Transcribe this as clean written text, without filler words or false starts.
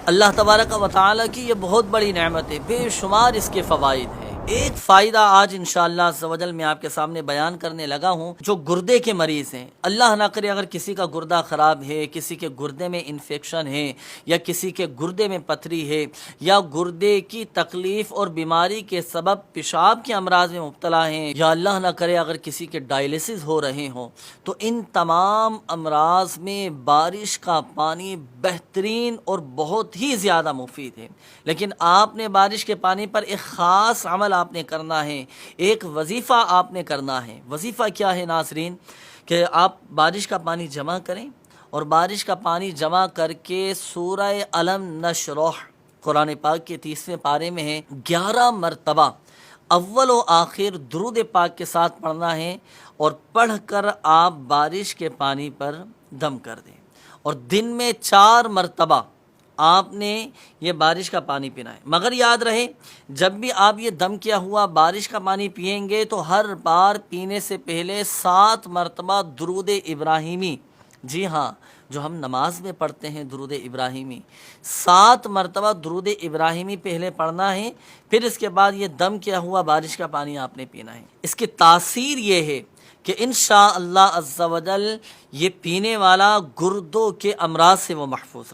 اللہ تبارک و تعالیٰ کی یہ بہت بڑی نعمت ہے، بے شمار اس کے فوائد ہیں۔ ایک فائدہ آج انشاءاللہ عز و جل میں آپ کے سامنے بیان کرنے لگا ہوں۔ جو گردے کے مریض ہیں، اللہ نہ کرے اگر کسی کا گردہ خراب ہے، کسی کے گردے میں انفیکشن ہے، یا کسی کے گردے میں پتھری ہے، یا گردے کی تکلیف اور بیماری کے سبب پیشاب کے امراض میں مبتلا ہیں، یا اللہ نہ کرے اگر کسی کے ڈائلسس ہو رہے ہوں، تو ان تمام امراض میں بارش کا پانی بہترین اور بہت ہی زیادہ مفید ہے۔ لیکن آپ نے بارش کے پانی پر ایک خاص عمل آپ نے کرنا ہے، ایک وظیفہ آپ نے کرنا ہے۔ وظیفہ کیا ہے ناظرین؟ کہ آپ بارش کا پانی جمع کریں، اور بارش کا پانی جمع کر کے سورہ الم نشرح قرآن پاک کے 30ویں پارے میں ہے، 11 مرتبہ اول و آخر درود پاک کے ساتھ پڑھنا ہے، اور پڑھ کر آپ بارش کے پانی پر دم کر دیں، اور دن میں 4 مرتبہ آپ نے یہ بارش کا پانی پینا ہے۔ مگر یاد رہے، جب بھی آپ یہ دم کیا ہوا بارش کا پانی پئیں گے تو ہر بار پینے سے پہلے 7 مرتبہ درود ابراہیمی، جی ہاں، جو ہم نماز میں پڑھتے ہیں درود ابراہیمی، 7 مرتبہ درود ابراہیمی پہلے پڑھنا ہے، پھر اس کے بعد یہ دم کیا ہوا بارش کا پانی آپ نے پینا ہے۔ اس کی تاثیر یہ ہے کہ انشاءاللہ عز و جل یہ پینے والا گردوں کے امراض سے وہ محفوظ